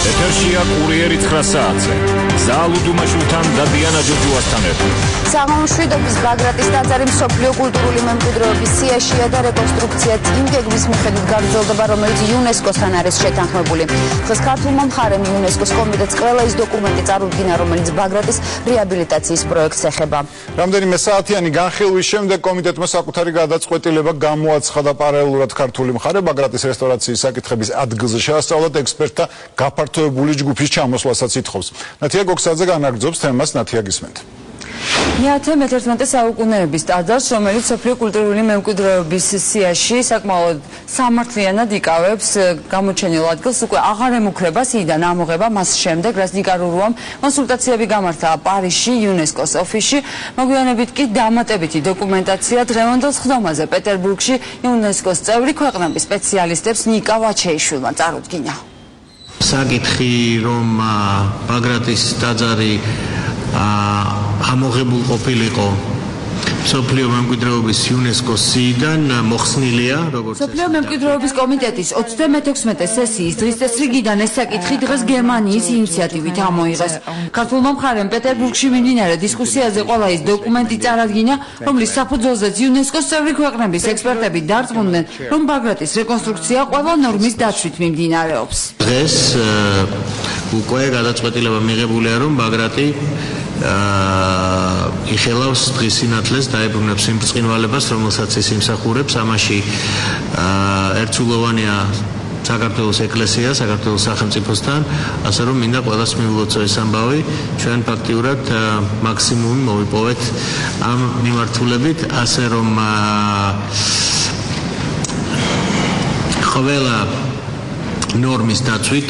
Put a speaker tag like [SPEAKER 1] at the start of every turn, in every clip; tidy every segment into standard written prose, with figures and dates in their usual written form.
[SPEAKER 1] ეთერშია კურიერი 9 საათზე. ზალუ დუმაშვილთან და დიანა ჯოჯუასთან ერთად.
[SPEAKER 2] სამშვიდობის ბაგრატის ტაძარი მსოფლიო კულტურული მემკვიდრეობის სიაშია და რეკონსტრუქციაც იმ გეგმის მიხედვით გაგრძელდება, რომელიც იუნესკოსთან არის შეთანხმებული. დღეს ქართულმა მხარემ იუნესკოს კომიტეტს ყველა ის დოკუმენტი წარუდგინა, რომელიც ბაგრატის რეაბილიტაციის პროექტს ეხება.
[SPEAKER 3] რამდენიმე საათიანი განხილვის შემდეგ კომიტეტმა საკუთარი გადაწყვეტილება გამოაცხადა. პარალელურად ქართული მხარე ბაგრატის რესტავრაციის საკითხების ადგილზე შეასწავლათ ექსპერტთა გაფართოებული ჯგუფის ჩამოსვლასაც ითხოვს. ნათია გოგსაძე განაგრძობს თემას. ნათია გისმენთ.
[SPEAKER 4] მე-11 საუკუნეების ტაძარს, რომელიც მსოფლიო კულტურული მემკვიდრეობის სიაში საკმაოდ სამართლიანად იკავებს გამოჩენილ ადგილს, უკვე აღარ ემუქრება სიიდან ამოღება მას შემდეგ, რაც ნიკარაგუამ კონსულტაციები გამართა პარიზში იუნესკოს ოფისში. მოგვიანებით კი დამატებითი დოკუმენტაცია დღევანდელ სხდომაზე პეტერბურგში იუნესკოს წევრი ქვეყნების სპეციალისტებს ნიკა ვაჩეიშვილმა წარუდგინა.
[SPEAKER 5] საკითხი, რომ ბაგრატის ტაძარი ამოღებულ ყოფილიყო მსოფლიო მემკვიდრეობის იუნესკოს სიიდან მოხსნილია, როგორც
[SPEAKER 4] მსოფლიო მემკვიდრეობის კომიტეტის 36 სესიის დღის წესრიგიდან ეს საკითხი დღეს გერმანიის ინიციატივით ამოიღეს. ქართულმა მხარემ პეტერბურგში მიმდინარე დისკუსიაზე ყველა ის დოკუმენტი წარადგინა, რომლის საფუძველზეც იუნესკოს წევრი ქვეყნების ექსპერტები დარწმუნდნენ, რომ ბაგრატის რეკონსტრუქცია ყველა ნორმის დაცვით მიმდინარეობს.
[SPEAKER 5] დღეს უკვე გადაწყვეტილება მიღებულია, რომ ბაგრატი იხელავს დღის სინათლეს, დაებრუნებს იმ ბრწყინვალებას, რომელსაც ის იმსახურებს. ამაში ერთსულოვანია საქართველოს ეკლესია, საქართველოს სახელმწიფოსთან, ასე რომ მინდა ყველას მივულოცო ეს ამბავი, ჩვენ ფაქტიურად მაქსიმუმი მოვიპოვეთ ამ მიმართულებით, ასე რომ ყველა ნორმის დაცვით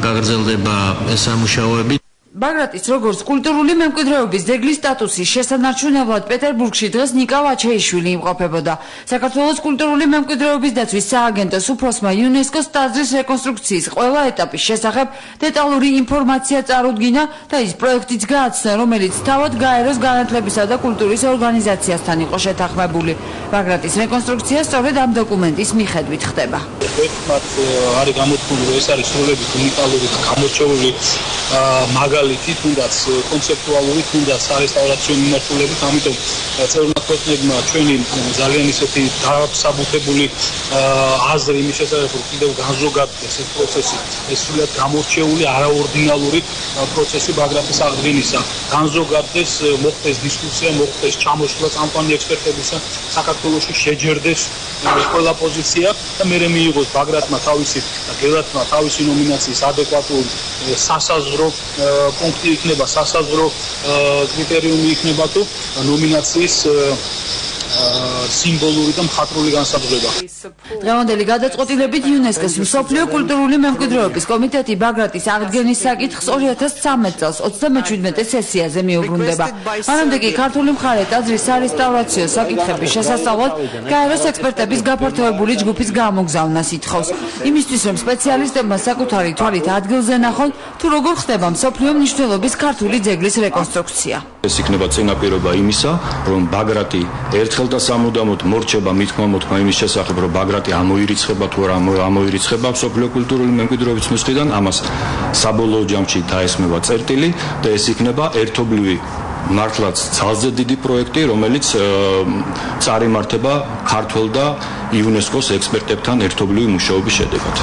[SPEAKER 5] გაგრძელდება ეს სამუშაოები.
[SPEAKER 4] ბაგრატის როგორც კულტურული მემკვიდრეობის ძეგლის სტატუსის შესანარჩუნებლად პეტერბურგში დღეს ნიკა ვაჩეიშვილი იმყოფებოდა. საქართველოს კულტურული მემკვიდრეობის დაცვის სააგენტოს უფროსმა იუნესკოს ტაძრის რეკონსტრუქციის ყველა ეტაპის შესახებ დეტალური ინფორმაცია წარუდგინა და ის პროექტიც გააცნო, რომელიც თავად გაეროს განათლებისა და კულტურის ორგანიზაციასთან იყო შეთანხმებული. ბაგრატის რეკონსტრუქცია სწორედ ამ დოკუმენტის მიხედვით ხდება.
[SPEAKER 6] ერთმანეთს არის გამოთქმული, ეს არის სრულებით უნიკალური გამორჩეული მაგალითი, თუნდაც კონცეპტუალური, თუნდაც სარესტავრაციო მიმართულებით, ამიტომ წევრმა ქვეყნებმა ჩვენი ძალიან ისეთი დასაბუთებული აზრი იმის შესახებ, რომ კიდევ განზოგადდეს ეს პროცესი, ეს სრულიად გამორჩეული, არაორდინალური პროცესი ბაგრატის აღდგენისა. განზოგადდეს, მოხდეს დისკუსია, მოხდეს ჩამოშლა წამყვანი ექსპერტებისა, საქართველოში შეჯერდეს ყველა პოზიცია და მერე მიიღოს ბაგრატმა თავისი და გელათმა თავისი ნომინაციის ადეკვატური სასაზღვრო პუნქტი იქნება, სასაზღვრო კრიტერიუმი იქნება თუ ნომინაციის სიმბოლური და მხატვრული განსაზღვრება.
[SPEAKER 4] დღევანდელი გადაწყვეტილებით იუნესკოს მსოფლიო კულტურული მემკვიდრეობის კომიტეტი ბაგრატის აღდგენის საკითხს 2013 წელს 37 სესიაზე მიუბრუნდება. მანამდე კი ქართული მხარე ტაძრის სარესტავრაციო საკითხების შესასწავლად გაეროს ექსპერტების გაფართოებული ჯგუფის გამოგზავნას ითხოვს. იმისთვის, რომ სპეციალისტებმა საკუთარი თვალით ადგილზე ნახონ, თუ როგორ ხდება მსოფლიო მნიშვნელობის ქართული ძეგლის რეკონსტრუქცია.
[SPEAKER 7] ეს იქნება წინაპირობა იმისა, რომ ბაგრატი ერთხელ და სამუდამოდ მორჩება მithმა იმის შესახებ, რომ ბაგრატი ამოირიცხება თუ არა ამოირიცხება მსოფლიო კულტურული მემკვიდრეობის მხრიდან, ამას საბოლოო ჯამში დაესმება წერტილი და ეს იქნება ერთობლივი მართლაც ძალზე დიდი პროექტი, რომელიც წარიმართება ქართველ და იუნესკოს ექსპერტებთან ერთობლივი მუშაობის შედეგად.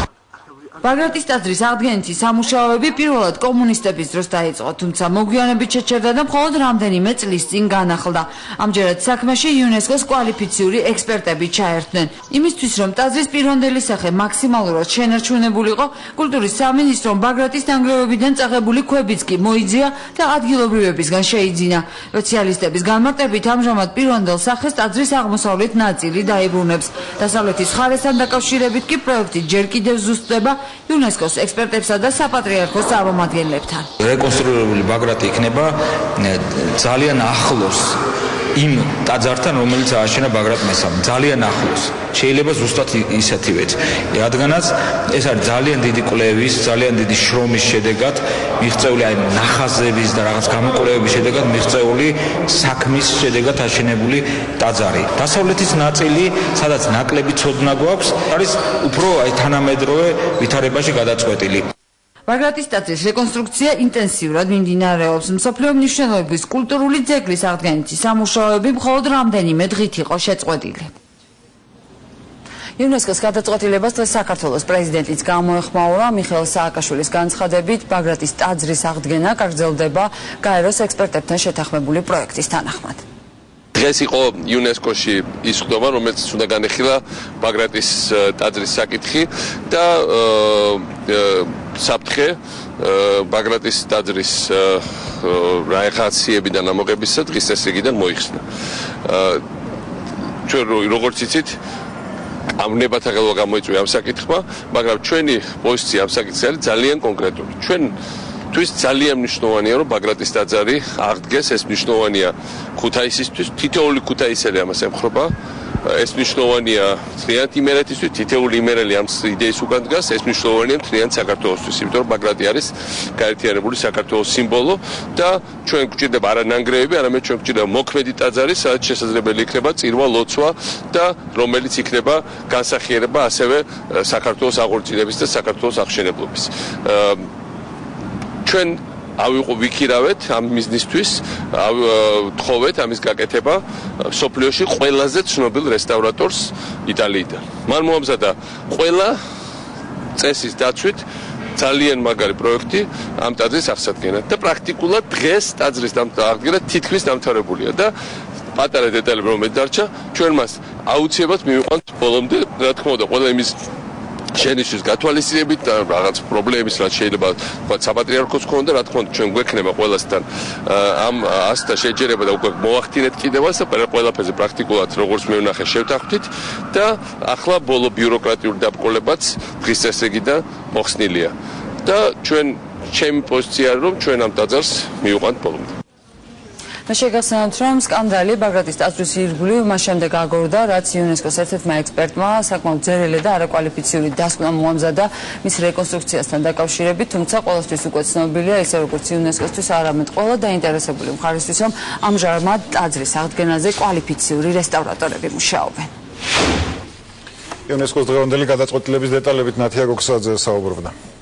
[SPEAKER 4] ბაგრატის ტაძრის აღდგენითი სამუშაოები პირველად კომუნისტების დროს დაიწყო, თუმცა მოგვიანებით შეჩერდა და მხოლოდ რამდენიმე წლის წინ განახლდა. ამჯერად საქმეში იუნესკოს კვალიფიციური ექსპერტები ჩაერთდნენ. იმისთვის, რომ ტაძრის პირვანდელი სახე მაქსიმალურად შენარჩუნებულიყო, კულტურის სამინისტრომ ბაგრატის ნანგრევებიდან წაღებული ქვებიც კი მოიძია და ადგილობრივებისგან შეიძინა. სპეციალისტების განმარტებით ამჟამად პირვანდელ სახეს ტაძრის აღმოსავლეთ ნაწილი დაიბრუნებს. დასავლეთის მხარესთან დაკავშირებით კი პროექტი ჯერ კიდევ ზუსტდება იუნესკოს ექსპერტებსა და საპატრიარქოს წარმომადგენლებთან.
[SPEAKER 8] რეკონსტრუირებული ბაგრატი იქნება ძალიან ახლოს იმ ტაძართან, რომელიც ააშენა ბაგრატ მესამე, ძალიან ახლოს. შეიძლება ზუსტად ისეთივეც. რადგანაც ეს არის ძალიან დიდი კვლევის, ძალიან დიდი შრომის შედეგად მიღწეული, აი ნახაზების და რაღაც გამოკვლევების შედეგად მიღწეული საქმის შედეგად აშენებული ტაძარი. დასავლეთის ნაწილი, სადაც ნაკლები ცოდნა გვაქვს, არის უფრო აი თანამედროვე ვითარებაში გადაწყვეტილი.
[SPEAKER 4] ბაგრატის ტაძრის რეკონსტრუქცია ინტენსიურად მიმდინარეობს. მსოფლიო მნიშვნელობის კულტურული ძეგლის აღდგენითი სამუშაოები მხოლოდ რამდენიმე დღით იყო შეწყვეტილი. იუნესკოს გადაწყვეტილებას დღეს საქართველოს პრეზიდენტიც გამოეხმაურა. მიხეილ სააკაშვილის განცხადებით, ბაგრატის ტაძრის აღდგენა გაგრძელდება გაეროს ექსპერტებთან შეთანხმებული პროექტის თანახმად.
[SPEAKER 9] დღეს იყო იუნესკოში ის ხდომა, რომელიც უნდა განეხილა ბაგრატის ტაძრის საკითხი და საფრთხე ბაგრატის ტაძრის რაღაციებიდან ამოღებისა დღის წესრიგიდან მოიხსნა. ჩვენ როგორც იცით, ამნებათა ხელვა გამოიწვია ამ საკითხმა, მაგრამ ჩვენი პოზიცია ამ საკითხზე არის ძალიან კონკრეტული. ჩვენთვის ძალიან მნიშვნელოვანია, რომ ბაგრატის ტაძარი აღდგეს, ეს მნიშვნელოვანია ქუთაისისთვის, თითოეული ქუთაისელი ამას ემხრობა. ეს მნიშვნელოვანია მთლიანად იმერეთისთვის, თითოეული იმერელი ამ იდეის უკან დგას, ეს მნიშვნელოვანია მთლიანად საქართველოსთვის, იმიტომ რომ ბაგრატი არის გაერთიანებული საქართველოს სიმბოლო და ჩვენ გვჭირდება არა ნანგრევები, არამედ ჩვენ გვჭირდება მოქმედი ტაძარი, სადაც შესაძლებელი იქნება წირვა, ლოცვა და რომელიც იქნება განსახიერება ასევე საქართველოს აღორძინების და საქართველოს აღშენებლობის. ჩვენ ვიქირავეთ ამ მიზნისთვის, თხოვეთ ამის გაკეთება სოფლიოში ყველაზე ცნობილ რესტავრატორს იტალიიდან. მან მოამზადა ყველა წესის დაცვით ძალიან მაგარი პროექტი ამ ტაძრის აღსადგენად და პრაქტიკულად დღეს ტაძრის აღდგენა თითქმის დამთავრებულია და პატარა დეტალები რომ დარჩა, ჩვენ მას აუცილებლად მივიყვანთ ბოლომდე, რა თქმა უნდა, ყველა იმის შენიშნის გათვალისწინებით და რაღაც პრობლემის რაც შეიძლება თქვა საპატრიარქოს ქონდა, რა თქმა უნდა ჩვენ გვექნება ყველასთან ამ ასთა შეჯერება და უკვე მოახდინეთ კიდევაც და ყველაფერზე პრაქტიკულად როგორც მე ვნახე შევთანხმდით და ახლა ბოლო ბიუროკრატიული დაბრკოლებაც დღის წესრიგიდან მოხსნილია და ჩემი პოზიცია არის რომ ჩვენ ამ ტაძარს მივიყვანთ ბოლომდე.
[SPEAKER 4] შეგახსენებთ, რომ სკანდალი ბაგრატის ტაძრის ირგვლივ მას შემდეგ აგორდა, რაც იუნესკოს ერთ-ერთმა ექსპერტმა საკმაოდ ძერელი და არაკვალიფიციური დასკვნა მოამზადა მის რეკონსტრუქციასთან დაკავშირებით, თუმცა ყველასთვის უკვე ცნობილია, ისე როგორც იუნესკოსთვის, არამედ ყველა დაინტერესებული მხარისთვის, რომ ამჟამად ტაძრის აღდგენაზე კვალიფიციური რესტავრატორები მუშაობენ.
[SPEAKER 3] იუნესკოს დღევანდელი გადაწყვეტილების დეტალებით ნათია გოგსაძე საუბრობდა.